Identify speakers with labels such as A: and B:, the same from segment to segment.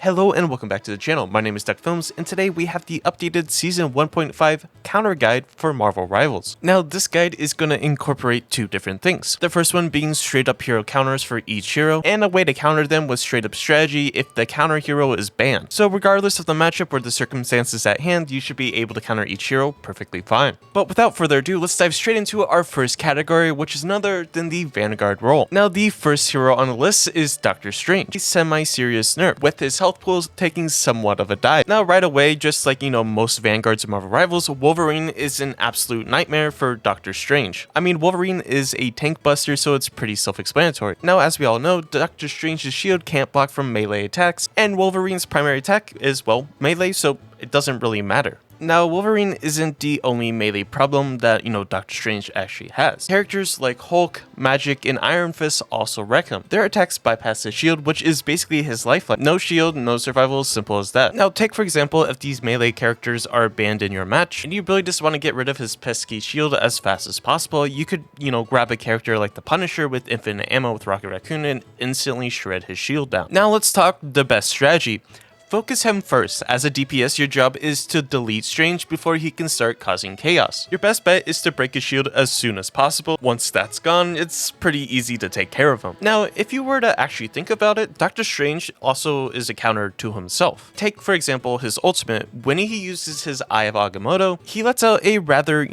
A: Hello and welcome back to the channel. My name is Films, and today we have the updated Season 1.5 counter guide for Marvel Rivals. Now this guide is going to incorporate two different things. The first one being straight up hero counters for each hero, and a way to counter them with straight up strategy if the counter hero is banned. So regardless of the matchup or the circumstances at hand, you should be able to counter each hero perfectly fine. But without further ado, let's dive straight into our first category, which is none other than the Vanguard role. Now the first hero on the list is Doctor Strange, a semi-serious nerd, with his health pools taking somewhat of a dive. Now right away, just like most Vanguards and Marvel Rivals, Wolverine is an absolute nightmare for Doctor Strange. I mean, Wolverine is a tank buster, so it's pretty self-explanatory. Now as we all know, Doctor Strange's shield can't block from melee attacks, and Wolverine's primary attack is, well, melee, so it doesn't really matter. Now, Wolverine isn't the only melee problem that, Doctor Strange actually has. Characters like Hulk, Magik, and Iron Fist also wreck him. Their attacks bypass his shield, which is basically his lifeline. No shield, no survival, simple as that. Now, take for example, if these melee characters are banned in your match, and you really just want to get rid of his pesky shield as fast as possible, you could, grab a character like the Punisher with infinite ammo with Rocket Raccoon and instantly shred his shield down. Now, let's talk the best strategy. Focus him first. As a DPS, your job is to delete Strange before he can start causing chaos. Your best bet is to break his shield as soon as possible. Once that's gone, it's pretty easy to take care of him. Now, if you were to actually think about it, Doctor Strange also is a counter to himself. Take, for example, his ultimate. When he uses his Eye of Agamotto, he lets out a rather,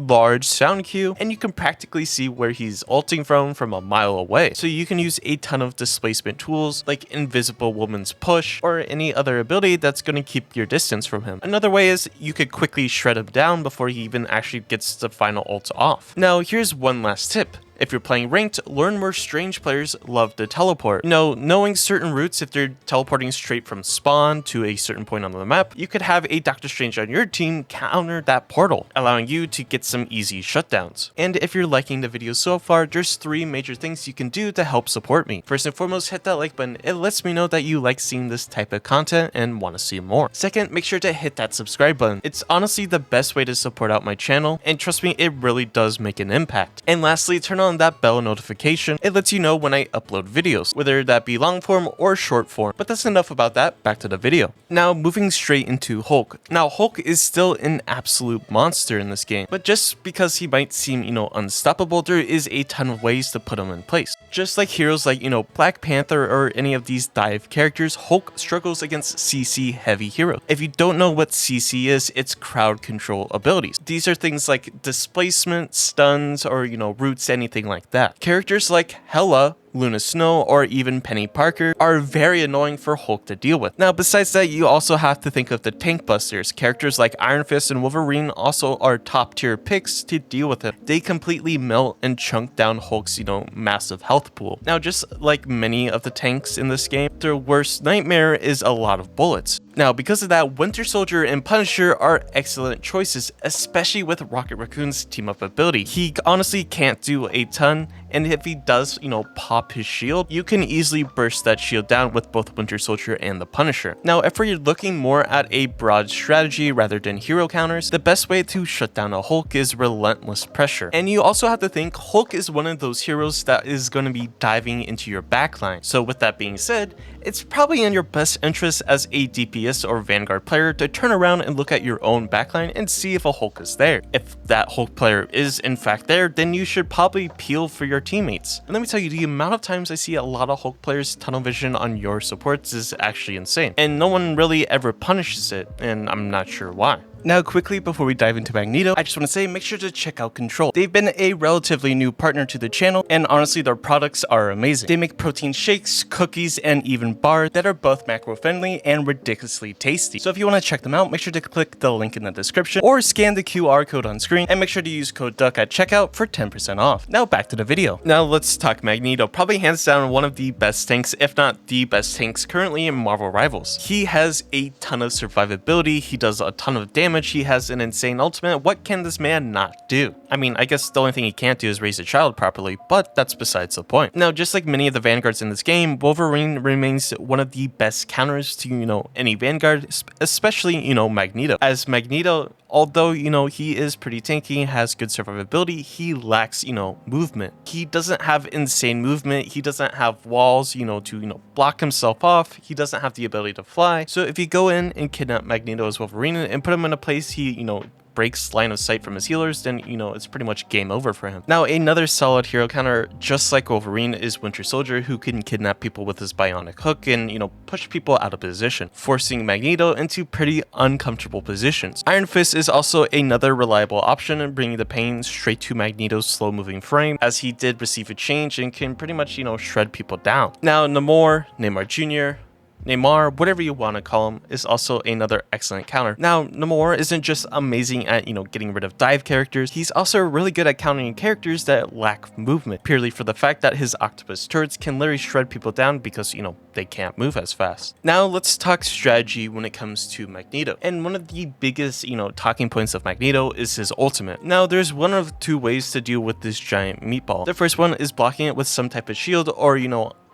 A: large sound cue, and you can practically see where he's ulting from a mile away. So you can use a ton of displacement tools like Invisible Woman's Push or any other ability that's going to keep your distance from him. Another way is you could quickly shred him down before he even actually gets the final ult off. Now here's one last tip. If you're playing ranked, learn where Strange players love to teleport. Knowing certain routes, if they're teleporting straight from spawn to a certain point on the map, you could have a Doctor Strange on your team counter that portal, allowing you to get some easy shutdowns. And if you're liking the video so far, there's 3 major things you can do to help support me. First and foremost, hit that like button. It lets me know that you like seeing this type of content and want to see more. Second, make sure to hit that subscribe button. It's honestly the best way to support out my channel, and trust me, it really does make an impact. And lastly, turn on that bell notification. It lets you know when I upload videos, whether that be long form or short form. But that's enough about that, back to the video. Now moving straight into Hulk. Now Hulk is still an absolute monster in this game, but just because he might seem, unstoppable, there is a ton of ways to put him in place. Just like heroes like, Black Panther or any of these dive characters, Hulk struggles against CC heavy heroes. If you don't know what CC is, it's crowd control abilities. These are things like displacement, stuns, or, roots, anything like that. Characters like Hela, Luna Snow, or even Peni Parker are very annoying for Hulk to deal with. Now, besides that, you also have to think of the tank busters. Characters like Iron Fist and Wolverine also are top tier picks to deal with him. They completely melt and chunk down Hulk's, massive health pool. Now, just like many of the tanks in this game, their worst nightmare is a lot of bullets. Now, because of that, Winter Soldier and Punisher are excellent choices, especially with Rocket Raccoon's team-up ability. He honestly can't do a ton, and if he does, pop his shield, you can easily burst that shield down with both Winter Soldier and the Punisher. Now, if you're looking more at a broad strategy rather than hero counters, the best way to shut down a Hulk is relentless pressure. And you also have to think Hulk is one of those heroes that is going to be diving into your backline. So with that being said, it's probably in your best interest as a DPS or Vanguard player to turn around and look at your own backline and see if a Hulk is there. If that Hulk player is in fact there, then you should probably peel for your teammates. And let me tell you, the amount of times I see a lot of Hulk players tunnel vision on your supports is actually insane. And no one really ever punishes it, and I'm not sure why. Now quickly, before we dive into Magneto, I just want to say make sure to check out Control. They've been a relatively new partner to the channel, and honestly their products are amazing. They make protein shakes, cookies, and even bars that are both macro friendly and ridiculously tasty. So if you want to check them out, make sure to click the link in the description or scan the QR code on screen, and make sure to use code DUCK at checkout for 10% off. Now back to the video. Now let's talk Magneto. Probably hands down one of the best tanks, if not the best tanks currently in Marvel Rivals. He has a ton of survivability, he does a ton of damage, he has an insane ultimate. What can this man not do? I mean, I guess the only thing he can't do is raise a child properly, but that's besides the point. Now, just like many of the Vanguards in this game, Wolverine remains one of the best counters to, any Vanguard, especially, Magneto, as Magneto although, he is pretty tanky, has good survivability, he lacks, movement. He doesn't have insane movement. He doesn't have walls, to, block himself off. He doesn't have the ability to fly. So if you go in and kidnap Magneto as Wolverine and put him in a place he, breaks line of sight from his healers, then it's pretty much game over for him. Now another solid hero counter just like Wolverine is Winter Soldier, who can kidnap people with his bionic hook and push people out of position, forcing Magneto into pretty uncomfortable positions. Iron Fist is also another reliable option in bringing the pain straight to Magneto's slow moving frame, as he did receive a change and can pretty much shred people down. Now Namor Jr., Namor, whatever you want to call him, is also another excellent counter. Now, Namor isn't just amazing at, getting rid of dive characters, he's also really good at countering characters that lack movement, purely for the fact that his octopus turrets can literally shred people down because, they can't move as fast. Now, let's talk strategy when it comes to Magneto. And one of the biggest, talking points of Magneto is his ultimate. Now, there's one of two ways to deal with this giant meatball. The first one is blocking it with some type of shield or,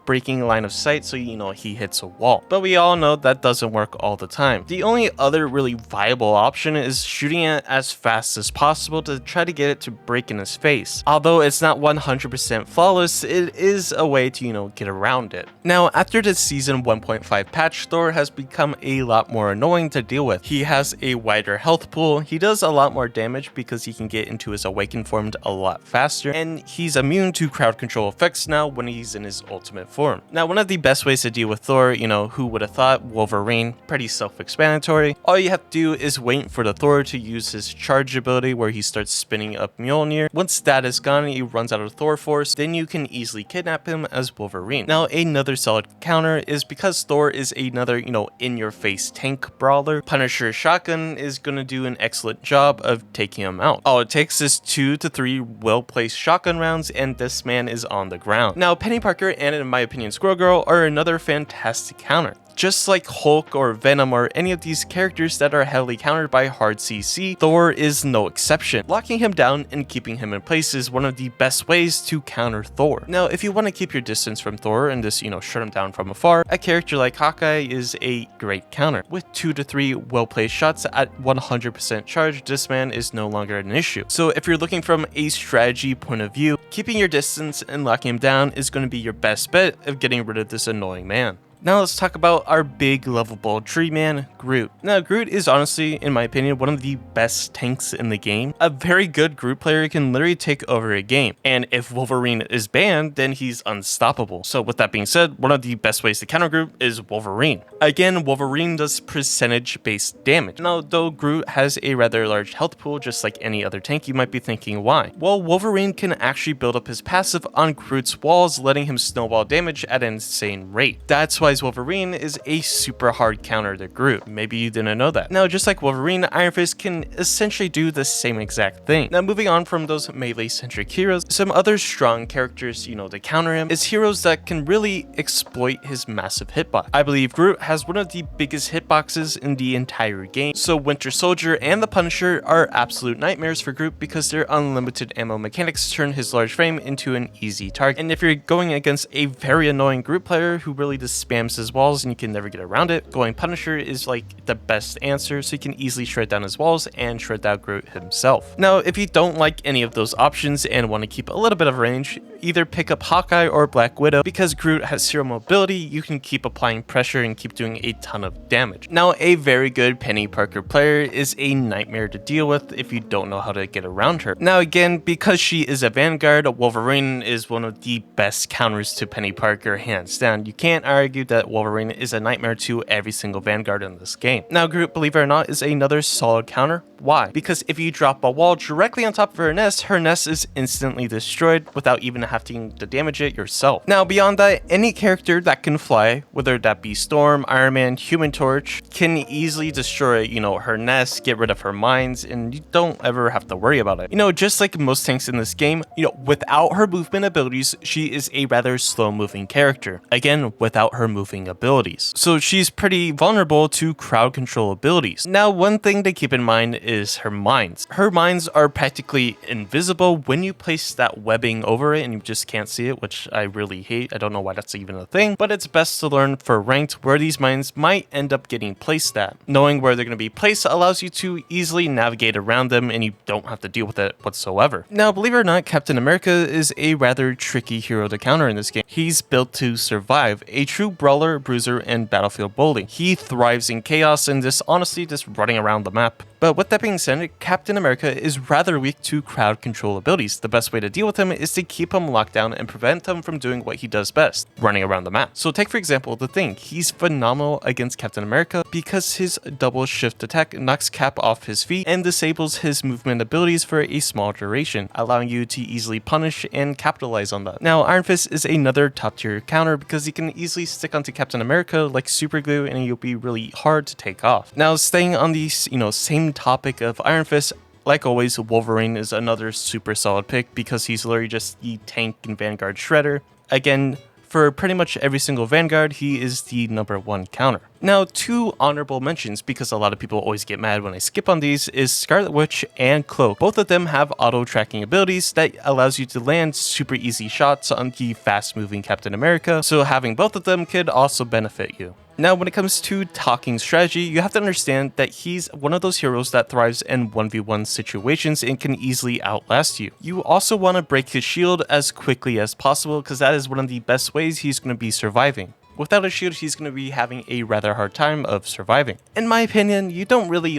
A: breaking line of sight so he hits a wall. But we all know that doesn't work all the time. The only other really viable option is shooting it as fast as possible to try to get it to break in his face. Although it's not 100% flawless, it is a way to get around it. Now after the season 1.5 patch, Thor has become a lot more annoying to deal with. He has a wider health pool, he does a lot more damage because he can get into his awakened form a lot faster, and he's immune to crowd control effects now when he's in his ultimate form. Now, one of the best ways to deal with Thor, who would have thought, Wolverine, pretty self-explanatory. All you have to do is wait for the Thor to use his charge ability where he starts spinning up Mjolnir. Once that is gone and he runs out of Thor force, then you can easily kidnap him as Wolverine. Now, another solid counter is because Thor is another, in-your-face tank brawler, Punisher's shotgun is going to do an excellent job of taking him out. All it takes is 2 to 3 well-placed shotgun rounds and this man is on the ground. Now, Peni Parker and in my opinion Squirrel Girl are another fantastic counter. Just like Hulk or Venom or any of these characters that are heavily countered by hard CC, Thor is no exception. Locking him down and keeping him in place is one of the best ways to counter Thor. Now, if you want to keep your distance from Thor and just, shut him down from afar, a character like Hawkeye is a great counter. With 2 to 3 well-placed shots at 100% charge, this man is no longer an issue. So if you're looking from a strategy point of view, keeping your distance and locking him down is going to be your best bet of getting rid of this annoying man. Now let's talk about our big lovable tree man, Groot. Now Groot is honestly, in my opinion, one of the best tanks in the game. A very good Groot player can literally take over a game, and if Wolverine is banned, then he's unstoppable. So with that being said, one of the best ways to counter Groot is Wolverine. Again, Wolverine does percentage-based damage. Now though Groot has a rather large health pool, just like any other tank, you might be thinking why? Well, Wolverine can actually build up his passive on Groot's walls, letting him snowball damage at an insane rate. That's why Wolverine is a super hard counter to Groot. Maybe you didn't know that. Now, just like Wolverine, Iron Fist can essentially do the same exact thing. Now, moving on from those melee-centric heroes, some other strong characters, to counter him is heroes that can really exploit his massive hitbox. I believe Groot has one of the biggest hitboxes in the entire game, so Winter Soldier and the Punisher are absolute nightmares for Groot because their unlimited ammo mechanics turn his large frame into an easy target. And if you're going against a very annoying Groot player who really just spams his walls and you can never get around it, going Punisher is like the best answer, so you can easily shred down his walls and shred down Groot himself. Now, if you don't like any of those options and want to keep a little bit of range, either pick up Hawkeye or Black Widow. Because Groot has zero mobility, you can keep applying pressure and keep doing a ton of damage. Now, a very good Peni Parker player is a nightmare to deal with if you don't know how to get around her. Now again, because she is a Vanguard, Wolverine is one of the best counters to Peni Parker, hands down. You can't argue that Wolverine is a nightmare to every single Vanguard in this game. Now Groot, believe it or not, is another solid counter. Why? Because if you drop a wall directly on top of her nest is instantly destroyed without even having to damage it yourself. Now beyond that, any character that can fly, whether that be Storm, Iron Man, Human Torch, can easily destroy, her nest, get rid of her mines, and you don't ever have to worry about it. Just like most tanks in this game, without her movement abilities, she is a rather slow moving character. Again, without her moving abilities. So she's pretty vulnerable to crowd control abilities. Now, one thing to keep in mind is her mines. Her mines are practically invisible when you place that webbing over it and you just can't see it, which I really hate. I don't know why that's even a thing, but it's best to learn for ranked where these mines might end up getting placed at. Knowing where they're going to be placed allows you to easily navigate around them and you don't have to deal with it whatsoever. Now, believe it or not, Captain America is a rather tricky hero to counter in this game. He's built to survive, a true brawler, bruiser, and battlefield bully. He thrives in chaos and honestly just running around the map. But with that being said, Captain America is rather weak to crowd control abilities. The best way to deal with him is to keep him locked down and prevent him from doing what he does best, running around the map. So take for example the Thing. He's phenomenal against Captain America because his double shift attack knocks Cap off his feet and disables his movement abilities for a small duration, allowing you to easily punish and capitalize on that. Now, Iron Fist is another top tier counter because he can easily stick onto Captain America like super glue and he'll be really hard to take off. Now, staying on the same topic of Iron Fist, like always, Wolverine is another super solid pick because he's literally just the tank and Vanguard shredder. Again, for pretty much every single Vanguard, he is the #1 counter. Now, two honorable mentions, because a lot of people always get mad when I skip on these, is Scarlet Witch and Cloak. Both of them have auto-tracking abilities that allows you to land super easy shots on the fast-moving Captain America, so having both of them could also benefit you. Now, when it comes to talking strategy, you have to understand that he's one of those heroes that thrives in 1v1 situations and can easily outlast you. You also want to break his shield as quickly as possible because that is one of the best ways he's going to be surviving. Without a shield, he's going to be having a rather hard time of surviving. In my opinion, you don't really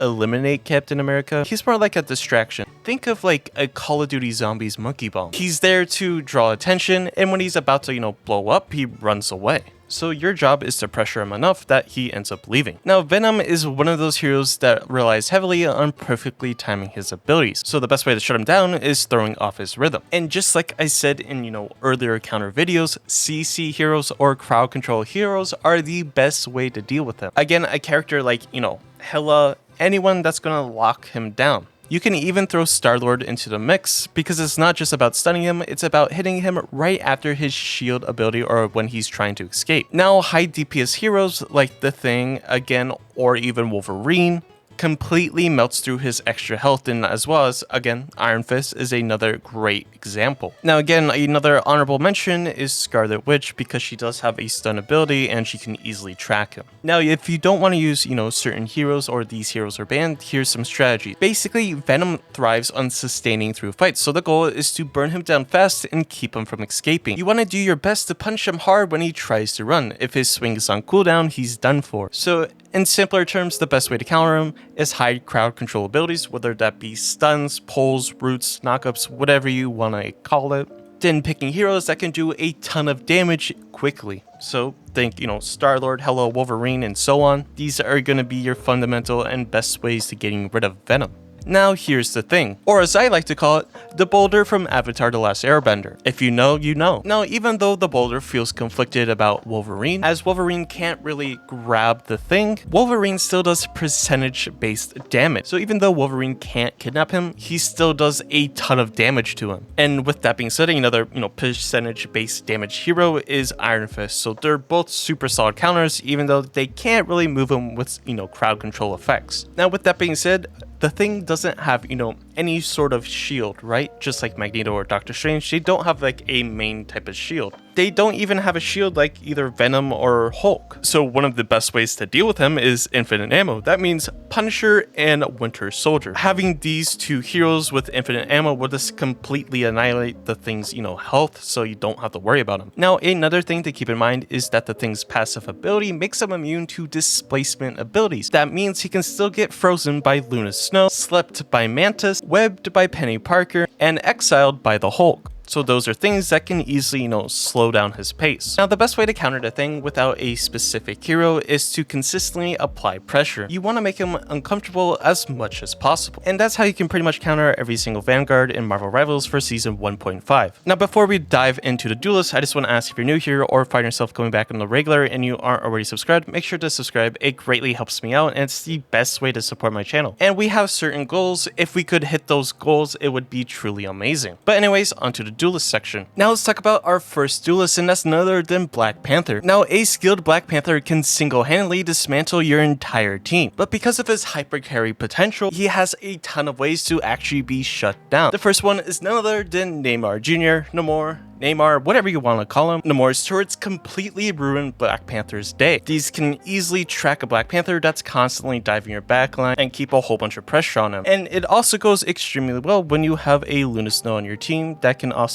A: eliminate Captain America. He's more like a distraction. Think of like a Call of Duty Zombies monkey bomb. He's there to draw attention, and when he's about to, blow up, he runs away. So your job is to pressure him enough that he ends up leaving. Now, Venom is one of those heroes that relies heavily on perfectly timing his abilities. So the best way to shut him down is throwing off his rhythm. And just like I said in, earlier counter videos, CC heroes or crowd control heroes are the best way to deal with him. Again, a character like, Hela, anyone that's gonna lock him down. You can even throw Starlord into the mix because it's not just about stunning him, it's about hitting him right after his shield ability or when he's trying to escape. Now, high DPS heroes like the Thing, again, or even Wolverine, completely melts through his extra health, and as well as, again, Iron Fist is another great example. Now again, another honorable mention is Scarlet Witch because she does have a stun ability and she can easily track him. Now if you don't want to use, certain heroes or these heroes are banned, here's some strategy. Basically, Venom thrives on sustaining through fights, so the goal is to burn him down fast and keep him from escaping. You want to do your best to punch him hard when he tries to run. If his swing is on cooldown, he's done for. So in simpler terms, the best way to counter him is high crowd control abilities, whether that be stuns, pulls, roots, knockups, whatever you want to call it. Then picking heroes that can do a ton of damage quickly. So think, Starlord, Hela, Wolverine, and so on. These are going to be your fundamental and best ways to getting rid of Venom. Now here's the Thing, or as I like to call it, the boulder from Avatar: The Last Airbender. If you know, you know. Now, even though the boulder feels conflicted about Wolverine, as Wolverine can't really grab the Thing, Wolverine still does percentage-based damage. So even though Wolverine can't kidnap him, he still does a ton of damage to him. And with that being said, another, percentage-based damage hero is Iron Fist. So they're both super solid counters, even though they can't really move him with, crowd control effects. Now, with that being said, the Thing doesn't have, any sort of shield, right? Just like Magneto or Doctor Strange, they don't have like a main type of shield. They don't even have a shield like either Venom or Hulk. So one of the best ways to deal with him is infinite ammo. That means Punisher and Winter Soldier. Having these two heroes with infinite ammo will just completely annihilate the Thing's, health, so you don't have to worry about him. Now, another thing to keep in mind is that the Thing's passive ability makes him immune to displacement abilities. That means he can still get frozen by Luna's snow, slept by Mantis, webbed by Peni Parker, and exiled by the Hulk. So those are things that can easily, slow down his pace. Now, the best way to counter the Thing without a specific hero is to consistently apply pressure. You want to make him uncomfortable as much as possible. And that's how you can pretty much counter every single Vanguard in Marvel Rivals for Season 1.5. Now, before we dive into the Duelist, I just want to ask if you're new here or find yourself going back on the regular and you aren't already subscribed, make sure to subscribe. It greatly helps me out and it's the best way to support my channel. And we have certain goals. If we could hit those goals, it would be truly amazing. But anyways, onto the Duelist section. Now let's talk about our first Duelist, and that's none other than Black Panther. Now a skilled Black Panther can single-handedly dismantle your entire team, but because of his hyper carry potential, he has a ton of ways to actually be shut down. The first one is none other than Namor Jr., Namor, whatever you want to call him. Namor's turrets completely ruin Black Panther's day. These can easily track a Black Panther that's constantly diving your backline and keep a whole bunch of pressure on him. And it also goes extremely well when you have a Luna Snow on your team that can also,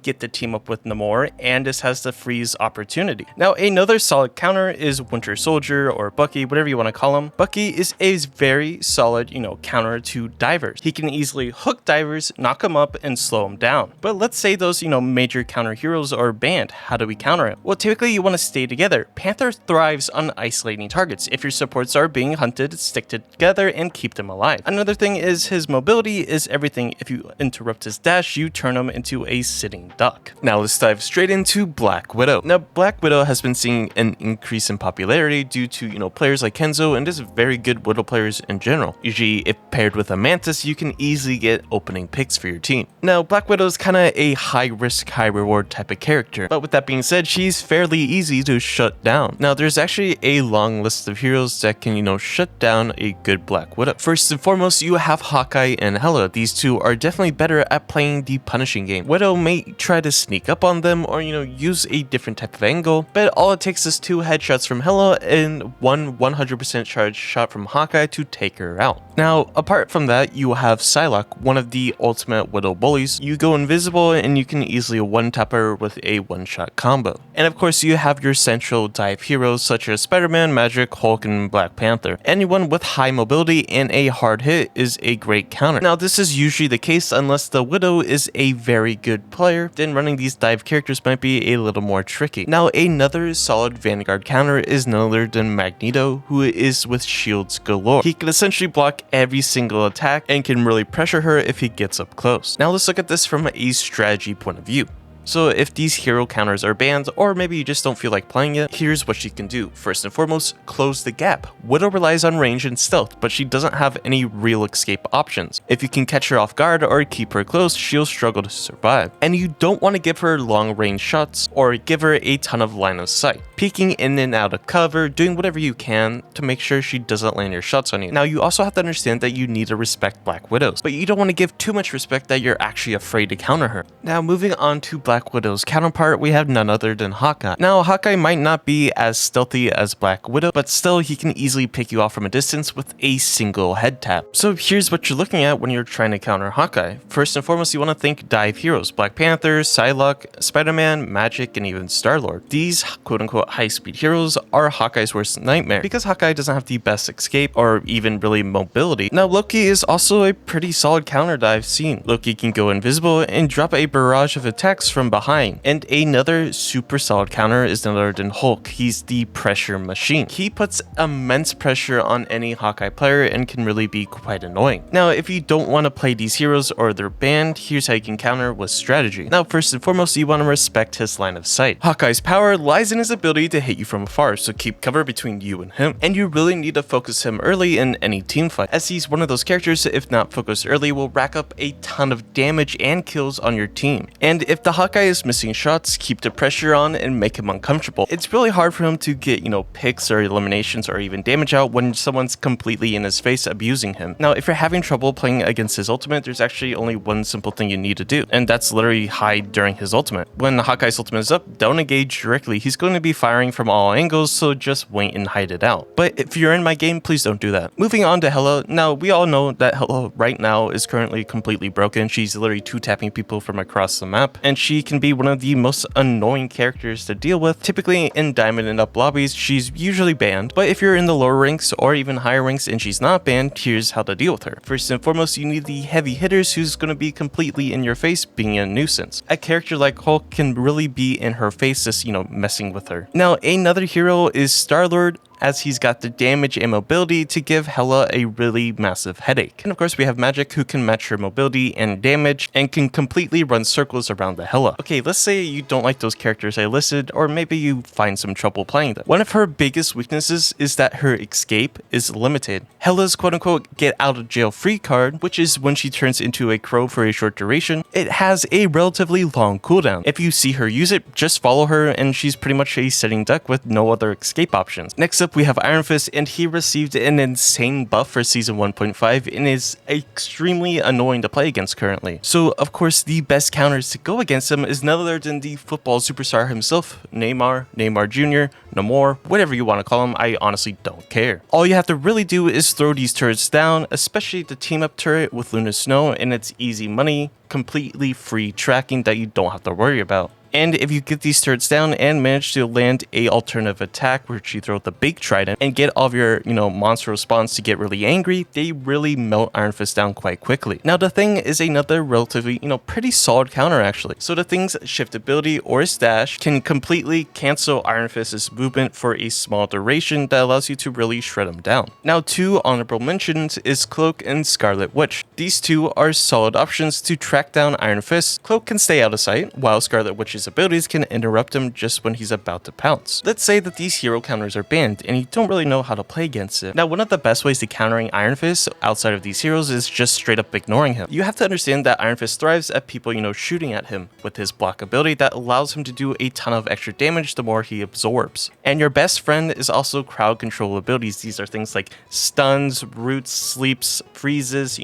A: get the team up with Namor, and this has the freeze opportunity. Now, another solid counter is Winter Soldier or Bucky, whatever you want to call him. Bucky is a very solid, counter to divers. He can easily hook divers, knock them up, and slow them down. But let's say those, major counter heroes are banned. How do we counter it? Well, typically you want to stay together. Panther thrives on isolating targets. If your supports are being hunted, stick together and keep them alive. Another thing is his mobility is everything. If you interrupt his dash, you turn him into a sitting duck. Now let's dive straight into Black Widow. Now Black Widow has been seeing an increase in popularity due to players like Kenzo and just very good Widow players in general. Usually if paired with a Mantis, you can easily get opening picks for your team. Now Black Widow is kind of a high risk, high reward type of character, but with that being said, she's fairly easy to shut down. Now there's actually a long list of heroes that can shut down a good Black Widow. First and foremost, you have Hawkeye and Hela. These two are definitely better at playing the punishing game. Widow may try to sneak up on them or use a different type of angle, but all it takes is 2 headshots from Hela and one 100% charge shot from Hawkeye to take her out. Now apart from that, you have Psylocke, one of the ultimate Widow bullies. You go invisible and you can easily one-tap her with a one-shot combo. And of course you have your central dive heroes such as Spiderman, Magik, Hulk, and Black Panther. Anyone with high mobility and a hard hit is a great counter. Now this is usually the case unless the Widow is a very good player, then running these dive characters might be a little more tricky. Now another solid Vanguard counter is none other than Magneto, who is with shields galore. He can essentially block every single attack and can really pressure her if he gets up close. Now let's look at this from a strategy point of view. So if these hero counters are banned, or maybe you just don't feel like playing it, here's what she can do. First and foremost, close the gap. Widow relies on range and stealth, but she doesn't have any real escape options. If you can catch her off guard or keep her close, she'll struggle to survive. And you don't want to give her long range shots or give her a ton of line of sight. Peeking in and out of cover, doing whatever you can to make sure she doesn't land your shots on you. Now you also have to understand that you need to respect Black Widows, but you don't want to give too much respect that you're actually afraid to counter her. Now moving on to Black Widow's counterpart, we have none other than Hawkeye. Now Hawkeye might not be as stealthy as Black Widow, but still he can easily pick you off from a distance with a single head tap. So here's what you're looking at when you're trying to counter Hawkeye. First and foremost, you want to think dive heroes. Black Panther, Psylocke, Spiderman, Magik, and even Starlord. These quote-unquote high-speed heroes are Hawkeye's worst nightmare because Hawkeye doesn't have the best escape or even really mobility. Now Loki is also a pretty solid counter dive scene. Loki can go invisible and drop a barrage of attacks from behind. And another super solid counter is none other than Hulk. He's the pressure machine. He puts immense pressure on any Hawkeye player and can really be quite annoying. Now if you don't want to play these heroes or they're banned, here's how you can counter with strategy. Now first and foremost, you want to respect his line of sight. Hawkeye's power lies in his ability to hit you from afar, so keep cover between you and him. And you really need to focus him early in any team fight, as he's one of those characters, if not focused early, will rack up a ton of damage and kills on your team. And if the Hawkeye is missing shots, keep the pressure on and make him uncomfortable. It's really hard for him to get, picks or eliminations or even damage out when someone's completely in his face abusing him. Now, if you're having trouble playing against his ultimate, there's actually only one simple thing you need to do, and that's literally hide during his ultimate. When Hawkeye's ultimate is up, don't engage directly. He's going to be firing from all angles, so just wait and hide it out. But if you're in my game, please don't do that. Moving on to Hela. Now, we all know that Hela right now is currently completely broken. She's literally 2-tapping people from across the map, and she can be one of the most annoying characters to deal with. Typically in diamond and up lobbies, she's usually banned, but if you're in the lower ranks or even higher ranks and she's not banned, here's how to deal with her. First and foremost, you need the heavy hitters who's going to be completely in your face, being a nuisance. A character like Hulk can really be in her face, just messing with her. Now another hero is Starlord. as he's got the damage and mobility to give Hela a really massive headache. And of course we have Magik, who can match her mobility and damage and can completely run circles around the Hela. Okay, let's say you don't like those characters I listed, or maybe you find some trouble playing them. One of her biggest weaknesses is that her escape is limited. Hela's quote-unquote get out of jail free card, which is when she turns into a crow for a short duration, it has a relatively long cooldown. If you see her use it, just follow her and she's pretty much a sitting duck with no other escape options. Next up we have Iron Fist, and he received an insane buff for season 1.5 and is extremely annoying to play against currently. So of course the best counters to go against him is none other than the football superstar himself, Namor, Namor Jr., Namor, whatever you want to call him, I honestly don't care. All you have to really do is throw these turrets down, especially the team up turret with Luna Snow, and it's easy money, completely free tracking that you don't have to worry about. And if you get these turrets down and manage to land a alternative attack where you throw the big trident and get all of your, monster spawns to get really angry, they really melt Iron Fist down quite quickly. Now the thing is another relatively, pretty solid counter actually. So the thing's shift ability or his dash can completely cancel Iron Fist's movement for a small duration that allows you to really shred him down. Now two honorable mentions is Cloak and Scarlet Witch. These two are solid options to track down Iron Fist. Cloak can stay out of sight, while Scarlet Witch's abilities can interrupt him just when he's about to pounce. Let's say that these hero counters are banned and you don't really know how to play against it. Now one of the best ways to countering Iron Fist outside of these heroes is just straight up ignoring him. You have to understand that Iron Fist thrives at people shooting at him with his block ability that allows him to do a ton of extra damage the more he absorbs. And your best friend is also crowd control abilities. These are things like stuns, roots, sleeps, freezes,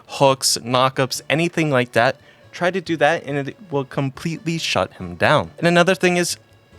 A: hooks, knockups, anything like that. Try to do that and it will completely shut him down. And another thing is,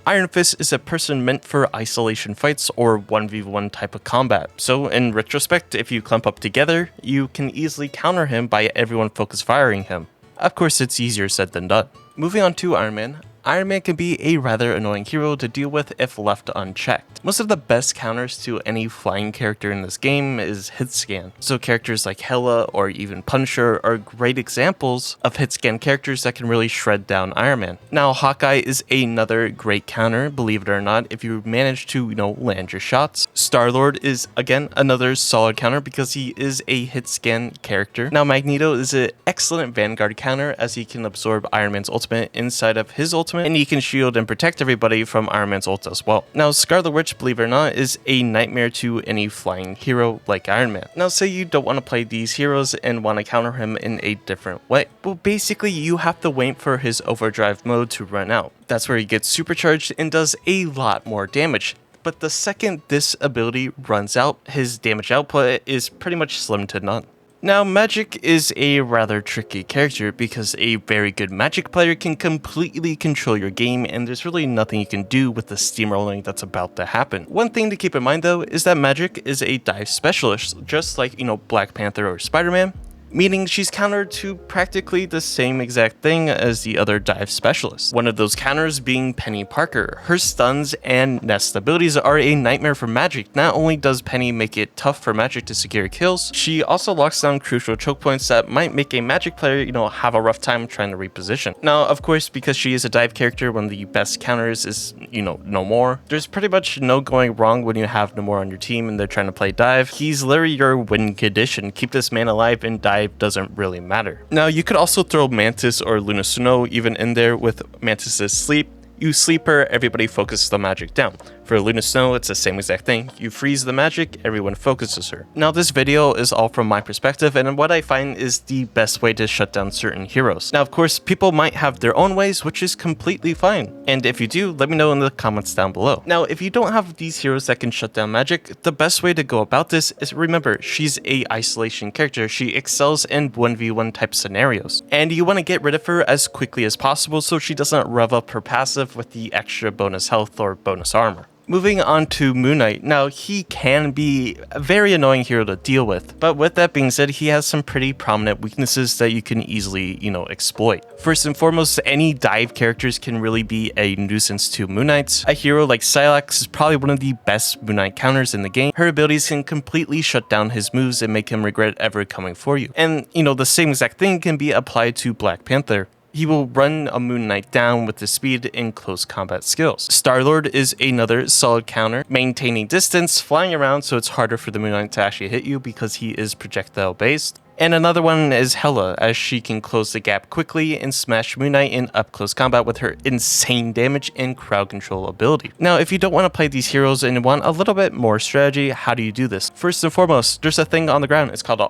A: Iron Fist is a person meant for isolation fights or 1v1 type of combat. So in retrospect, if you clump up together, you can easily counter him by everyone focus firing him. Of course, it's easier said than done. Moving on to Iron Man. Iron Man can be a rather annoying hero to deal with if left unchecked. Most of the best counters to any flying character in this game is hit scan. So characters like Hela or even Punisher are great examples of hit scan characters that can really shred down Iron Man. Now Hawkeye is another great counter, believe it or not, if you manage to, land your shots. Starlord is again another solid counter because he is a hit scan character. Now Magneto is an excellent Vanguard counter as he can absorb Iron Man's ultimate inside of his ultimate, and he can shield and protect everybody from Iron Man's ult as well. Now Scarlet Witch, believe it or not, is a nightmare to any flying hero like Iron Man. Now say you don't want to play these heroes and want to counter him in a different way. Well, basically you have to wait for his overdrive mode to run out. That's where he gets supercharged and does a lot more damage. But the second this ability runs out, his damage output is pretty much slim to none. Now, Magik is a rather tricky character because a very good Magik player can completely control your game and there's really nothing you can do with the steamrolling that's about to happen. One thing to keep in mind though is that Magik is a dive specialist, just like, Black Panther or Spiderman, meaning she's countered to practically the same exact thing as the other dive specialists. One of those counters being Peni Parker. Her stuns and nest abilities are a nightmare for Magik. Not only does Peni make it tough for Magik to secure kills, she also locks down crucial choke points that might make a Magik player, have a rough time trying to reposition. Now, of course, because she is a dive character, one of the best counters is, Namor. There's pretty much no going wrong when you have Namor on your team and they're trying to play dive. He's literally your win condition. Keep this man alive and dive doesn't really matter. Now you could also throw Mantis or Luna Snow even in there with Mantis's sleep. You sleep her, everybody focuses the Magik down. For Luna Snow, it's the same exact thing. You freeze the Magik, everyone focuses her. Now this video is all from my perspective and what I find is the best way to shut down certain heroes. Now of course, people might have their own ways, which is completely fine. And if you do, let me know in the comments down below. Now if you don't have these heroes that can shut down Magik, the best way to go about this is remember, she's a isolation character. She excels in 1v1 type scenarios. And you want to get rid of her as quickly as possible so she doesn't rev up her passive with the extra bonus health or bonus armor. Moving on to Moon Knight. Now, he can be a very annoying hero to deal with, but with that being said, he has some pretty prominent weaknesses that you can easily, exploit. First and foremost, any dive characters can really be a nuisance to Moon Knights. A hero like Psylocke is probably one of the best Moon Knight counters in the game. Her abilities can completely shut down his moves and make him regret ever coming for you. And, the same exact thing can be applied to Black Panther. He will run a Moon Knight down with his speed and close combat skills. Starlord is another solid counter, maintaining distance, flying around so it's harder for the Moon Knight to actually hit you because he is projectile based. And another one is Hela, as she can close the gap quickly and smash Moon Knight in up close combat with her insane damage and crowd control ability. Now, if you don't want to play these heroes and want a little bit more strategy, how do you do this? First and foremost, there's a thing on the ground. It's called a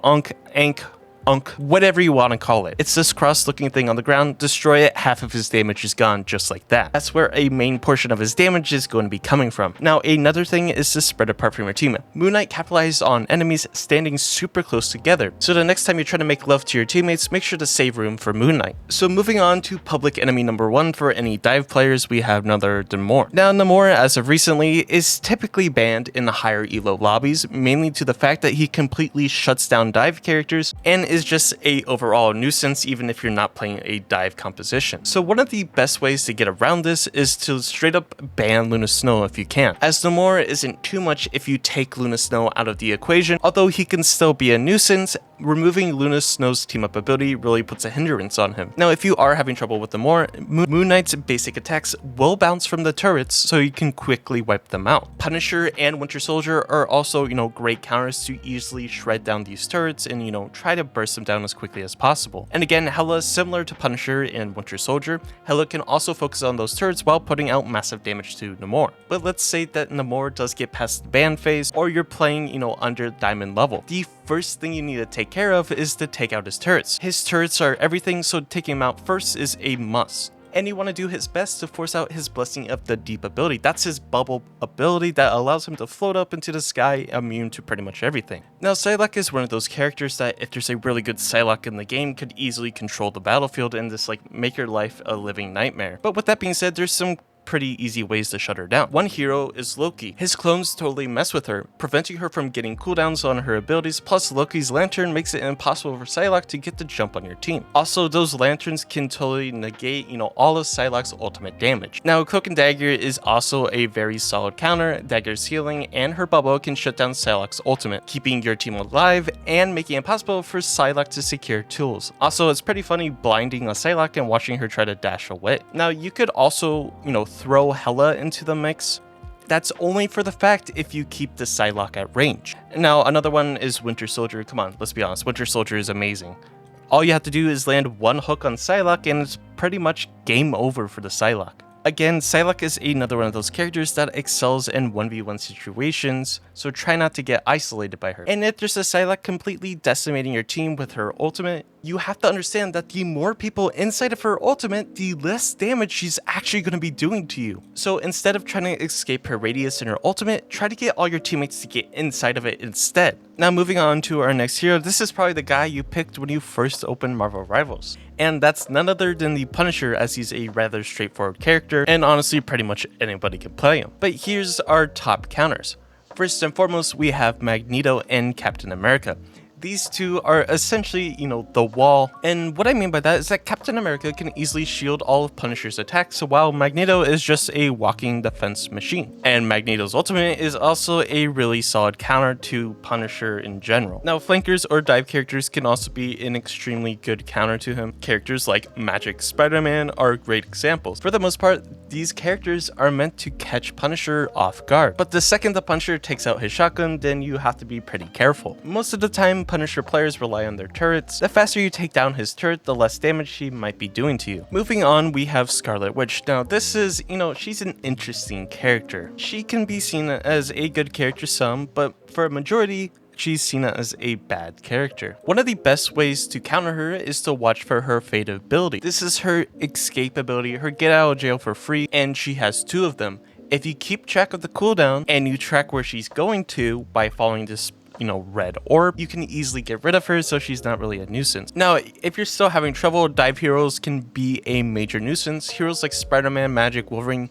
A: Unk, whatever you want to call it. It's this cross-looking thing on the ground. Destroy it, half of his damage is gone just like that. That's where a main portion of his damage is going to be coming from. Now, another thing is to spread apart from your team. Moon Knight capitalized on enemies standing super close together. So the next time you try to make love to your teammates, make sure to save room for Moon Knight. So moving on to public enemy number 1 for any dive players, we have none other than Namor. Now, Namor, as of recently, is typically banned in the higher elo lobbies, mainly to the fact that he completely shuts down dive characters and is just a overall nuisance even if you're not playing a dive composition. So one of the best ways to get around this is to straight up ban Luna Snow if you can, as Namor isn't too much if you take Luna Snow out of the equation, although he can still be a nuisance. Removing Luna Snow's team up ability really puts a hindrance on him. Now, if you are having trouble with Namor, Moon Knight's basic attacks will bounce from the turrets so you can quickly wipe them out. Punisher and Winter Soldier are also, great counters to easily shred down these turrets and, try to burst them down as quickly as possible. And again, Hela, similar to Punisher and Winter Soldier, Hela can also focus on those turrets while putting out massive damage to Namor. But let's say that Namor does get past the ban phase, or you're playing, under diamond level. The first thing you need to take care of is to take out his turrets. His turrets are everything, so taking him out first is a must. And you want to do his best to force out his Blessing of the Deep ability. That's his bubble ability that allows him to float up into the sky, immune to pretty much everything. Now, Psylocke is one of those characters that, if there's a really good Psylocke in the game, could easily control the battlefield and just make your life a living nightmare. But with that being said, there's some pretty easy ways to shut her down. One hero is Loki. His clones totally mess with her, preventing her from getting cooldowns on her abilities, plus Loki's lantern makes it impossible for Psylocke to get the jump on your team. Also, those lanterns can totally negate, all of Psylocke's ultimate damage. Now, Cloak and Dagger is also a very solid counter. Dagger's healing and her bubble can shut down Psylocke's ultimate, keeping your team alive and making it impossible for Psylocke to secure tools. Also, it's pretty funny blinding a Psylocke and watching her try to dash away. Now, you could also, throw Hela into the mix. That's only for the fact if you keep the Psylocke at range. Now, another one is Winter Soldier. Come on, let's be honest. Winter Soldier is amazing. All you have to do is land one hook on Psylocke and it's pretty much game over for the Psylocke. Again, Psylocke is another one of those characters that excels in 1v1 situations, so try not to get isolated by her. And if there's a Psylocke completely decimating your team with her ultimate, you have to understand that the more people inside of her ultimate, the less damage she's actually going to be doing to you. So instead of trying to escape her radius in her ultimate, try to get all your teammates to get inside of it instead. Now, moving on to our next hero, this is probably the guy you picked when you first opened Marvel Rivals. And that's none other than the Punisher, as he's a rather straightforward character, and honestly pretty much anybody can play him. But here's our top counters. First and foremost, we have Magneto and Captain America. These two are essentially, the wall. And what I mean by that is that Captain America can easily shield all of Punisher's attacks, while Magneto is just a walking defense machine. And Magneto's ultimate is also a really solid counter to Punisher in general. Now, flankers or dive characters can also be an extremely good counter to him. Characters like Magik, Spiderman are great examples. For the most part, these characters are meant to catch Punisher off guard. But the second the Punisher takes out his shotgun, then you have to be pretty careful. Most of the time, Punisher players rely on their turrets. The faster you take down his turret, the less damage she might be doing to you. Moving on, we have Scarlet Witch. Now, this is, she's an interesting character. She can be seen as a good character some, but for a majority, she's seen as a bad character. One of the best ways to counter her is to watch for her fade ability. This is her escape ability, her get out of jail for free, and she has two of them. If you keep track of the cooldown and you track where she's going to by following this red orb, you can easily get rid of her so she's not really a nuisance. Now, if you're still having trouble, dive heroes can be a major nuisance. Heroes like Spiderman, Magik, Wolverine,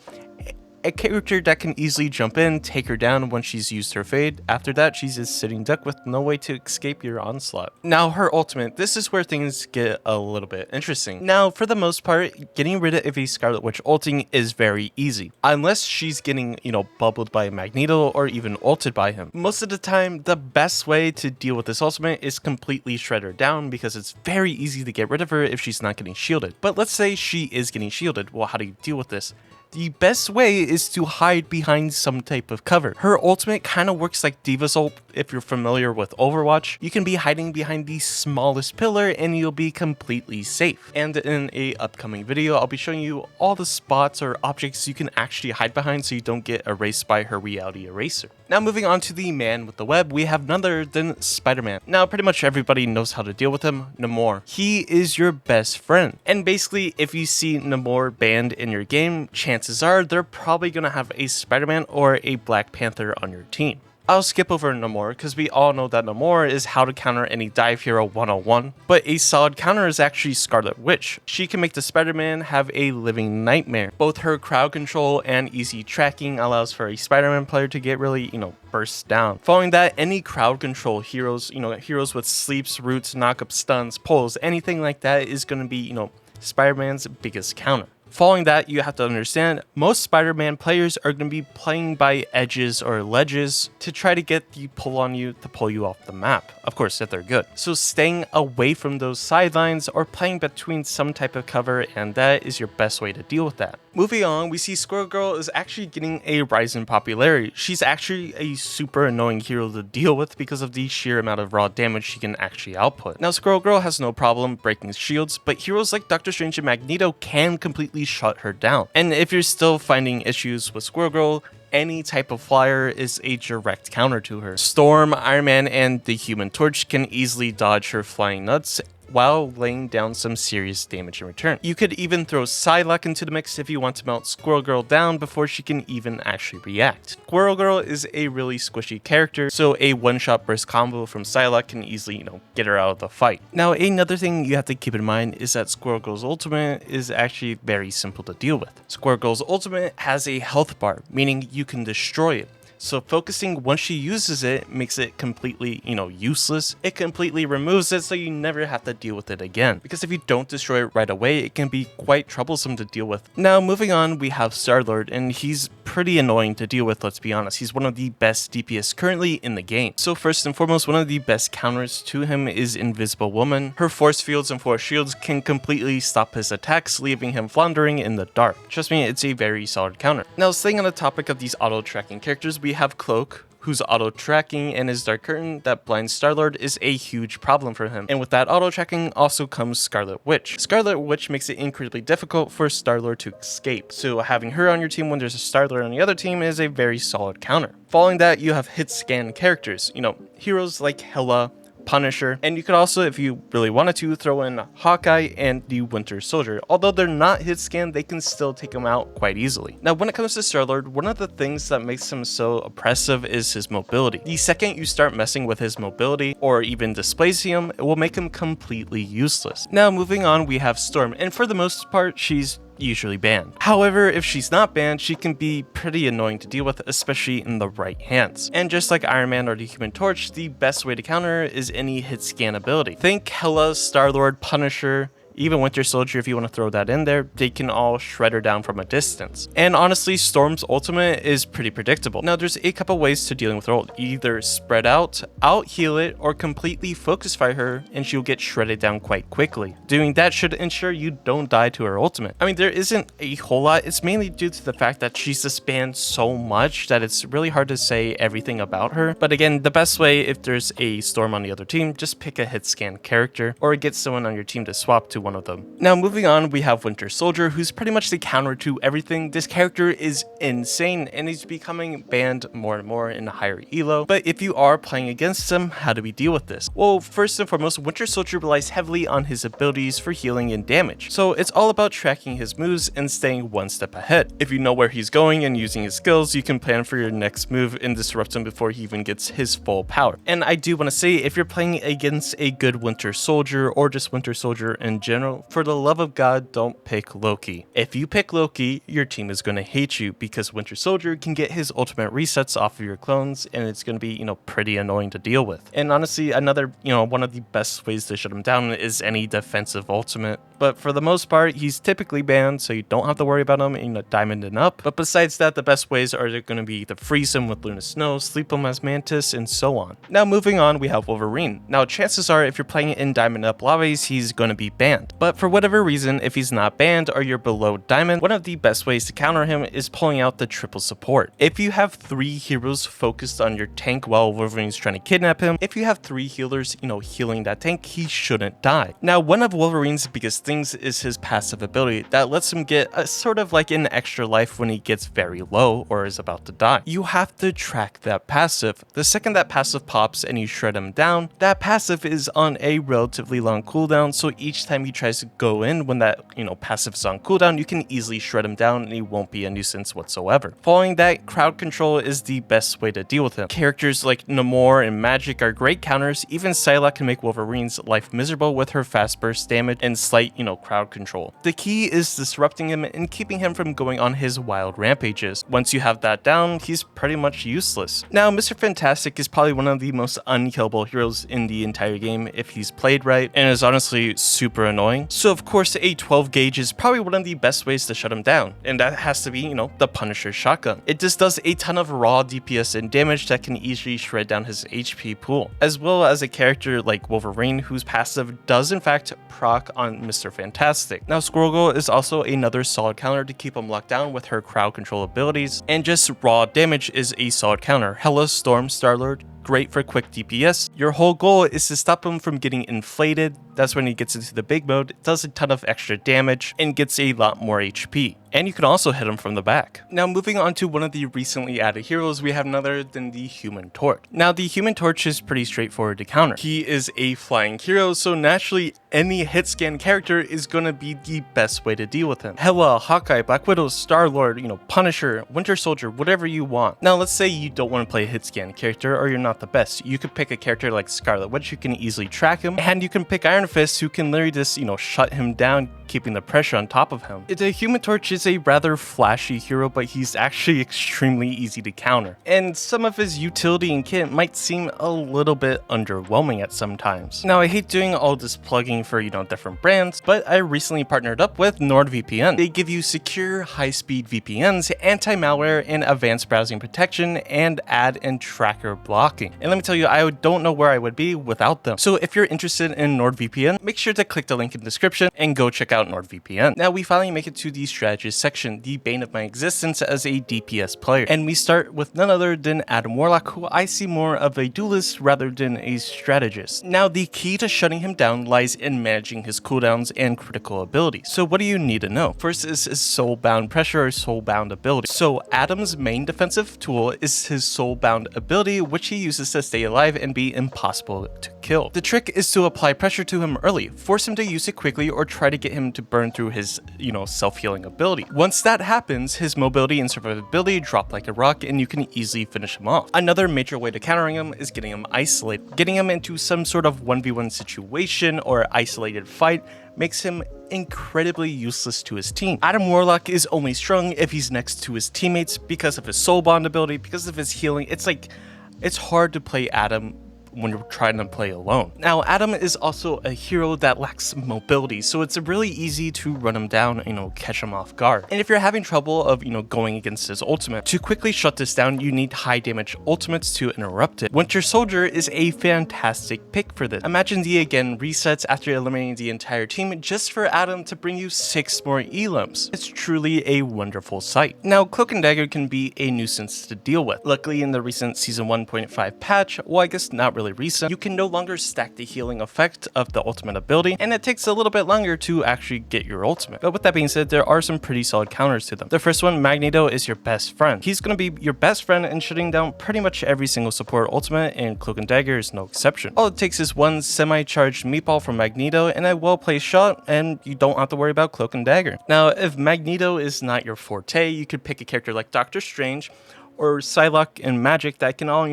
A: a character that can easily jump in, take her down when she's used her fade. After that, she's a sitting duck with no way to escape your onslaught. Now her ultimate, this is where things get a little bit interesting. Now for the most part, getting rid of a Scarlet Witch ulting is very easy, unless she's getting, bubbled by Magneto or even ulted by him. Most of the time, the best way to deal with this ultimate is completely shred her down, because it's very easy to get rid of her if she's not getting shielded. But let's say she is getting shielded. Well, how do you deal with this? The best way is to hide behind some type of cover. Her ultimate kind of works like Diva's ult. If you're familiar with Overwatch, you can be hiding behind the smallest pillar and you'll be completely safe. And in a upcoming video, I'll be showing you all the spots or objects you can actually hide behind so you don't get erased by her reality eraser. Now moving on to the man with the web, we have none other than Spider-Man. Now pretty much everybody knows how to deal with him, Namor. He is your best friend. And basically, if you see Namor banned in your game, chances are they're probably gonna have a Spider-Man or a Black Panther on your team. I'll skip over Namor because we all know that Namor is how to counter any dive hero 101, but a solid counter is actually Scarlet Witch. She can make the Spider-Man have a living nightmare. Both her crowd control and easy tracking allows for a Spider-Man player to get really, burst down. Following that, any crowd control heroes, heroes with sleeps, roots, knock-up stuns, pulls, anything like that is going to be, Spider-Man's biggest counter. Following that, you have to understand, most Spider-Man players are going to be playing by edges or ledges to try to get the pull on you to pull you off the map. Of course, if they're good. So staying away from those sidelines or playing between some type of cover, and that is your best way to deal with that. Moving on, we see Squirrel Girl is actually getting a rise in popularity. She's actually a super annoying hero to deal with because of the sheer amount of raw damage she can actually output. Now, Squirrel Girl has no problem breaking shields, but heroes like Doctor Strange and Magneto can completely shut her down. And if you're still finding issues with Squirrel Girl, any type of flyer is a direct counter to her. Storm, Iron Man, and the Human Torch can easily dodge her flying nuts while laying down some serious damage in return. You could even throw Psylocke into the mix if you want to melt Squirrel Girl down before she can even actually react. Squirrel Girl is a really squishy character, so a one-shot burst combo from Psylocke can easily, get her out of the fight. Now, another thing you have to keep in mind is that Squirrel Girl's ultimate is actually very simple to deal with. Squirrel Girl's ultimate has a health bar, meaning you can destroy it. So focusing once she uses it makes it completely, useless. It completely removes it so you never have to deal with it again. Because if you don't destroy it right away, it can be quite troublesome to deal with. Now moving on, we have Starlord, and he's pretty annoying to deal with, let's be honest. He's one of the best DPS currently in the game. So first and foremost, one of the best counters to him is Invisible Woman. Her force fields and force shields can completely stop his attacks, leaving him floundering in the dark. Trust me, it's a very solid counter. Now staying on the topic of these auto-tracking characters, we have Cloak, whose auto-tracking and his Dark Curtain that blinds Starlord is a huge problem for him. And with that auto-tracking also comes Scarlet Witch. Scarlet Witch makes it incredibly difficult for Starlord to escape, so having her on your team when there's a Starlord on the other team is a very solid counter. Following that, you have hit scan characters, heroes like Hela, Punisher, and you could also, if you really wanted to, throw in Hawkeye and the Winter Soldier. Although they're not hit scan, they can still take him out quite easily. Now when it comes to Starlord, one of the things that makes him so oppressive is his mobility. The second you start messing with his mobility or even displacing him, it will make him completely useless. Now moving on, we have Storm, and for the most part she's usually banned. However, if she's not banned, she can be pretty annoying to deal with, especially in the right hands. And just like Iron Man or the Human Torch, the best way to counter her is any hit scan ability. Think Hela, Starlord, Punisher, even Winter Soldier, if you want to throw that in there, they can all shred her down from a distance. And honestly, Storm's ultimate is pretty predictable. Now, there's a couple ways to dealing with her ult. Either spread out heal it, or completely focus fire her, and she'll get shredded down quite quickly. Doing that should ensure you don't die to her ultimate. I mean, there isn't a whole lot. It's mainly due to the fact that she's just banned so much that it's really hard to say everything about her. But again, the best way, if there's a Storm on the other team, just pick a hit scan character, or get someone on your team to swap to one of them. Now moving on, we have Winter Soldier, who's pretty much the counter to everything. This character is insane and he's becoming banned more and more in higher elo. But if you are playing against him, how do we deal with this? Well, first and foremost, Winter Soldier relies heavily on his abilities for healing and damage. So it's all about tracking his moves and staying one step ahead. If you know where he's going and using his skills, you can plan for your next move and disrupt him before he even gets his full power. And I do want to say, if you're playing against a good Winter Soldier or just Winter Soldier in general, general, for the love of God, don't pick Loki. If you pick Loki, your team is going to hate you because Winter Soldier can get his ultimate resets off of your clones, and it's going to be, pretty annoying to deal with. And honestly, another, one of the best ways to shut him down is any defensive ultimate. But for the most part, he's typically banned, so you don't have to worry about him in a diamond and up. But besides that, the best ways are going to be to freeze him with Luna Snow, sleep him as Mantis, and so on. Now moving on, we have Wolverine. Now chances are, if you're playing in diamond up lobbies, he's going to be banned. But for whatever reason, if he's not banned or you're below diamond, one of the best ways to counter him is pulling out the triple support. If you have 3 heroes focused on your tank while Wolverine's trying to kidnap him, if you have 3 healers, healing that tank, he shouldn't die. Now, one of Wolverine's biggest things is his passive ability that lets him get a sort of like an extra life when he gets very low or is about to die. You have to track that passive. The second that passive pops and you shred him down, that passive is on a relatively long cooldown, so each time he tries to go in when that, passive is on cooldown, you can easily shred him down and he won't be a nuisance whatsoever. Following that, crowd control is the best way to deal with him. Characters like Namor and Magik are great counters. Even Psylocke can make Wolverine's life miserable with her fast burst damage and slight, crowd control. The key is disrupting him and keeping him from going on his wild rampages. Once you have that down, he's pretty much useless. Now, Mr. Fantastic is probably one of the most unkillable heroes in the entire game if he's played right, and is honestly super annoying. So of course, a 12 gauge is probably one of the best ways to shut him down, and that has to be, the Punisher shotgun. It just does a ton of raw DPS and damage that can easily shred down his HP pool, as well as a character like Wolverine whose passive does in fact proc on Mr. Fantastic. Now, Squirrel Girl is also another solid counter to keep him locked down with her crowd control abilities, and just raw damage is a solid counter. Hela, Storm, Starlord, great for quick DPS. Your whole goal is to stop him from getting inflated. That's when he gets into the big mode, it does a ton of extra damage, and gets a lot more HP. And you can also hit him from the back. Now moving on to one of the recently added heroes, we have none other than the Human Torch. Now the Human Torch is pretty straightforward to counter. He is a flying hero, so naturally any hit scan character is going to be the best way to deal with him. Hela, Hawkeye, Black Widow, Starlord, Punisher, Winter Soldier, whatever you want. Now let's say you don't want to play a hit scan character or you're not the best. You could pick a character like Scarlet Witch who can easily track him, and you can pick Iron Fist who can literally just, shut him down, keeping the pressure on top of him. The Human Torch is a rather flashy hero, but he's actually extremely easy to counter. And some of his utility and kit might seem a little bit underwhelming at some times. Now, I hate doing all this plugging for, different brands, but I recently partnered up with NordVPN. They give you secure, high-speed VPNs, anti-malware, and advanced browsing protection, and ad and tracker blocking. And let me tell you, I don't know where I would be without them. So if you're interested in NordVPN, make sure to click the link in the description and go check out NordVPN. Now we finally make it to the strategist section, the bane of my existence as a DPS player. And we start with none other than Adam Warlock, who I see more of a duelist rather than a strategist. Now the key to shutting him down lies in managing his cooldowns and critical abilities. So what do you need to know? First is his soulbound pressure or soulbound ability. So Adam's main defensive tool is his soulbound ability, which he uses to stay alive and be impossible to kill. The trick is to apply pressure to him early, force him to use it quickly, or try to get him to burn through his, self-healing ability. Once that happens, his mobility and survivability drop like a rock, and you can easily finish him off. Another major way to countering him is getting him isolated. Getting him into some sort of 1v1 situation or isolated fight makes him incredibly useless to his team. Adam Warlock is only strong if he's next to his teammates because of his soul bond ability, because of his healing. It's hard to play Adam when you're trying to play alone. Now, Adam is also a hero that lacks mobility, so it's really easy to run him down, catch him off guard. And if you're having trouble of, going against his ultimate, to quickly shut this down, you need high damage ultimates to interrupt it. Winter Soldier is a fantastic pick for this. Imagine the again resets after eliminating the entire team just for Adam to bring you 6 more elims. It's truly a wonderful sight. Now, Cloak and Dagger can be a nuisance to deal with. Luckily, in the recent Season 1.5 patch, well, I guess not really recent, you can no longer stack the healing effect of the ultimate ability, and it takes a little bit longer to actually get your ultimate. But with that being said, there are some pretty solid counters to them. The first one, Magneto, is your best friend. He's going to be your best friend in shutting down pretty much every single support ultimate, and Cloak and Dagger is no exception. All it takes is one semi-charged meatball from Magneto and a well-placed shot, and you don't have to worry about Cloak and Dagger. Now, if Magneto is not your forte, you could pick a character like Doctor Strange or Psylocke and Magik that can all,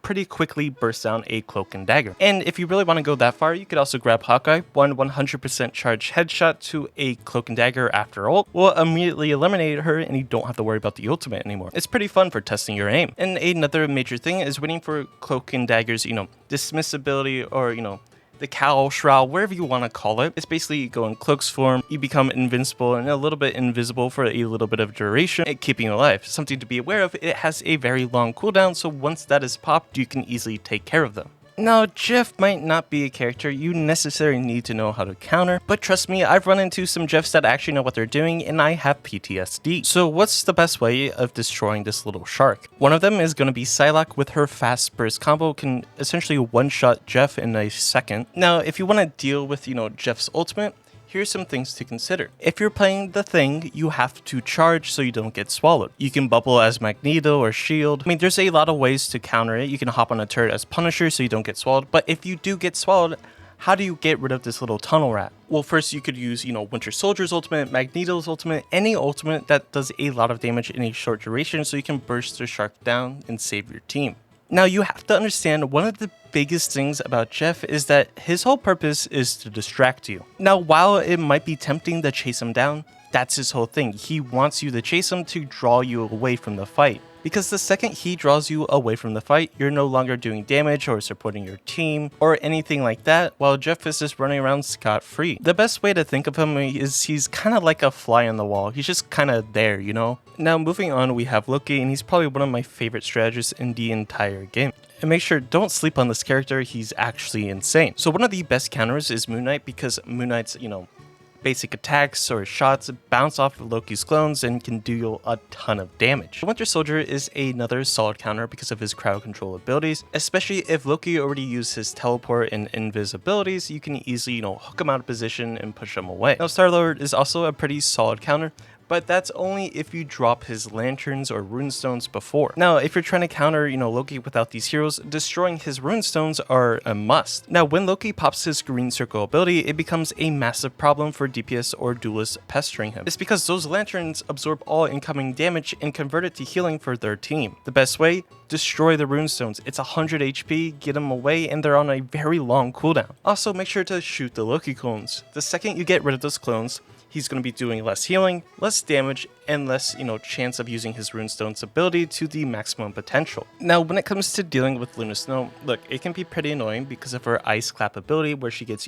B: pretty quickly burst down a Cloak and Dagger. And if you really want to go that far, you could also grab Hawkeye. 100% charge headshot to a Cloak and Dagger after ult will immediately eliminate her, and you don't have to worry about the ultimate anymore. It's pretty fun for testing your aim. And another major thing is waiting for Cloak and Dagger's, dismiss ability, or, the cowl, shroud, wherever you want to call it. It's basically you go in Cloak's form, you become invincible and a little bit invisible for a little bit of duration, keeping you alive. Something to be aware of, it has a very long cooldown, so once that is popped, you can easily take care of them. Now, Jeff might not be a character you necessarily need to know how to counter, but trust me, I've run into some Jeffs that actually know what they're doing, and I have PTSD. So what's the best way of destroying this little shark? One of them is going to be Psylocke. With her fast burst combo can essentially one-shot Jeff in a second. Now, if you want to deal with, Jeff's ultimate, here's some things to consider. If you're playing the Thing, you have to charge so you don't get swallowed. You can bubble as Magneto or Shield. There's a lot of ways to counter it. You can hop on a turret as Punisher so you don't get swallowed. But if you do get swallowed, how do you get rid of this little tunnel rat? Well, first you could use, Winter Soldier's ultimate, Magneto's ultimate, any ultimate that does a lot of damage in a short duration so you can burst the shark down and save your team. Now, you have to understand one of the biggest things about Jeff is that his whole purpose is to distract you. Now, while it might be tempting to chase him down, that's his whole thing. He wants you to chase him to draw you away from the fight. Because the second he draws you away from the fight, you're no longer doing damage or supporting your team or anything like that, while Jeff is just running around scot-free. The best way to think of him is he's kind of like a fly on the wall. He's just kind of there, Now, moving on, we have Loki, and he's probably one of my favorite strategists in the entire game. And make sure, don't sleep on this character, he's actually insane. So one of the best counters is Moon Knight, because Moon Knight's, basic attacks or shots bounce off of Loki's clones and can deal a ton of damage. Winter Soldier is another solid counter because of his crowd control abilities, especially if Loki already used his teleport and invisibilities, you can easily, hook him out of position and push him away. Now, Starlord is also a pretty solid counter, but that's only if you drop his lanterns or runestones before. Now, if you're trying to counter, Loki without these heroes, destroying his runestones are a must. Now, when Loki pops his green circle ability, it becomes a massive problem for DPS or Duelist pestering him. It's because those lanterns absorb all incoming damage and convert it to healing for their team. The best way? Destroy the runestones. It's 100 HP, get them away, and they're on a very long cooldown. Also, make sure to shoot the Loki clones. The second you get rid of those clones, he's going to be doing less healing, less damage, and less, chance of using his runestone's ability to the maximum potential. Now, when it comes to dealing with Luna Snow, look, it can be pretty annoying because of her Ice Clap ability where she gets,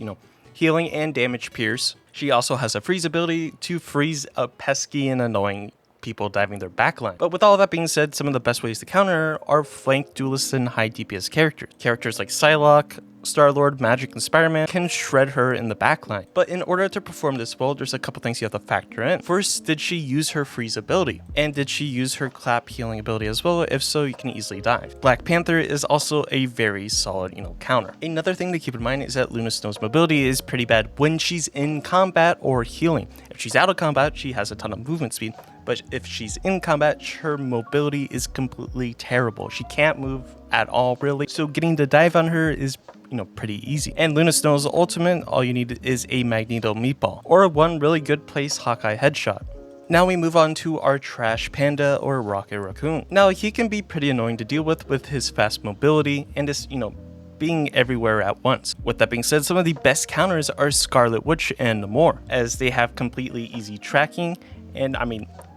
B: healing and damage pierce. She also has a freeze ability to freeze a pesky and annoying people diving their backline. But with all that being said, some of the best ways to counter her are flank duelists and high DPS characters. Characters like Psylocke, Starlord, Magik, and Spiderman can shred her in the backline. But in order to perform this well, there's a couple things you have to factor in. First, did she use her freeze ability? And did she use her clap healing ability as well? If so, you can easily dive. Black Panther is also a very solid, counter. Another thing to keep in mind is that Luna Snow's mobility is pretty bad when she's in combat or healing. If she's out of combat, she has a ton of movement speed. But if she's in combat, her mobility is completely terrible. She can't move at all, really. So getting the dive on her is, pretty easy. And Luna Snow's ultimate, all you need is a Magneto meatball, or one really good place Hawkeye headshot. Now we move on to our trash panda or Rocket Raccoon. Now he can be pretty annoying to deal with his fast mobility and his, being everywhere at once. With that being said, some of the best counters are Scarlet Witch and Namor, as they have completely easy tracking. And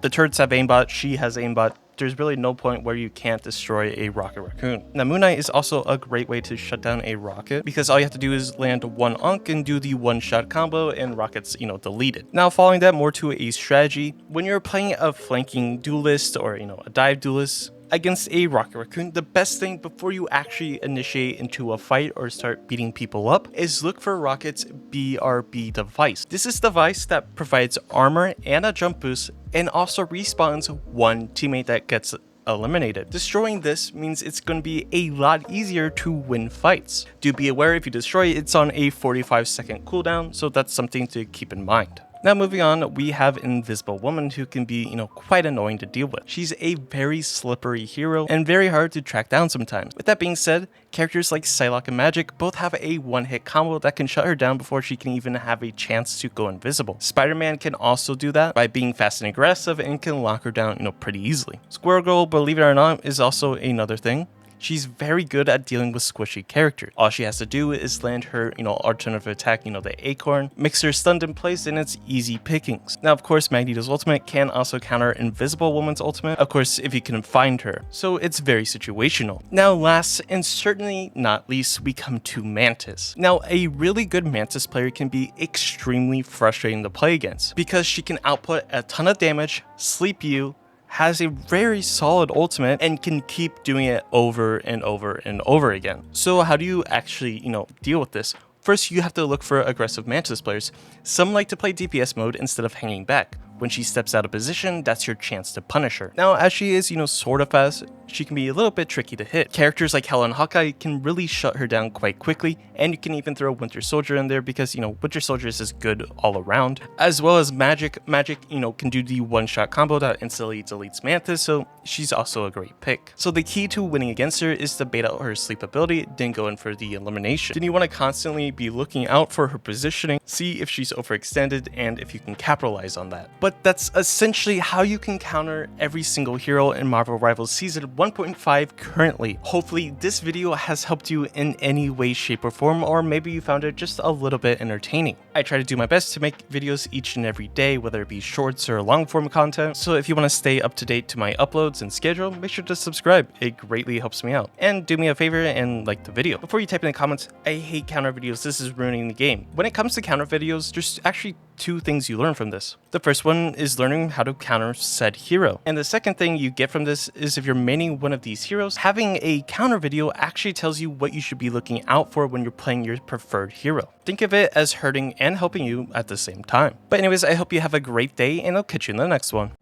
B: the turrets have aimbot, she has aimbot. There's really no point where you can't destroy a Rocket Raccoon. Now, Moon Knight is also a great way to shut down a rocket because all you have to do is land one unk and do the one-shot combo and rockets, deleted. Now, following that more to a strategy, when you're playing a flanking duelist or, a dive duelist against a Rocket Raccoon, the best thing before you actually initiate into a fight or start beating people up is look for Rocket's BRB device. This is the device that provides armor and a jump boost and also respawns one teammate that gets eliminated. Destroying this means it's going to be a lot easier to win fights. Do be aware if you destroy it, it's on a 45-second cooldown, so that's something to keep in mind. Now moving on, we have Invisible Woman, who can be, quite annoying to deal with. She's a very slippery hero and very hard to track down sometimes. With that being said, characters like Psylocke and Magik both have a one-hit combo that can shut her down before she can even have a chance to go invisible. Spider-Man can also do that by being fast and aggressive and can lock her down, pretty easily. Squirrel Girl, believe it or not, is also another thing. she's very good at dealing with squishy characters. All she has to do is land her, alternative attack, the acorn, makes her stunned in place, and it's easy pickings. Now, of course, Magneto's ultimate can also counter Invisible Woman's ultimate, of course, if you can find her. So it's very situational. Now, last and certainly not least, we come to Mantis. Now, a really good Mantis player can be extremely frustrating to play against because she can output a ton of damage, sleep you, has a very solid ultimate, and can keep doing it over and over and over again. So how do you actually, deal with this? First, you have to look for aggressive Mantis players. Some like to play DPS mode instead of hanging back. When she steps out of position, that's your chance to punish her. Now, as she is, sort of fast, she can be a little bit tricky to hit. Characters like Hela and Hawkeye can really shut her down quite quickly, and you can even throw Winter Soldier in there because, Winter Soldier is just good all around. As well as Magik. Magik, can do the one-shot combo that instantly deletes Mantis, so she's also a great pick. So the key to winning against her is to bait out her sleep ability, then go in for the elimination. Then you want to constantly be looking out for her positioning, see if she's overextended, and if you can capitalize on that. But that's essentially how you can counter every single hero in Marvel Rivals Season 1.5 currently. Hopefully this video has helped you in any way, shape, or form, or maybe you found it just a little bit entertaining. I try to do my best to make videos each and every day, whether it be shorts or long form content, so if you want to stay up to date to my uploads and schedule, make sure to subscribe. It greatly helps me out. And do me a favor and like the video. Before you type in the comments, I hate counter videos, this is ruining the game. When it comes to counter videos, there's actually two things you learn from this. The first one is learning how to counter said hero. And the second thing you get from this is if you're maining one of these heroes, having a counter video actually tells you what you should be looking out for when you're playing your preferred hero. Think of it as hurting and helping you at the same time. But anyways, I hope you have a great day and I'll catch you in the next one.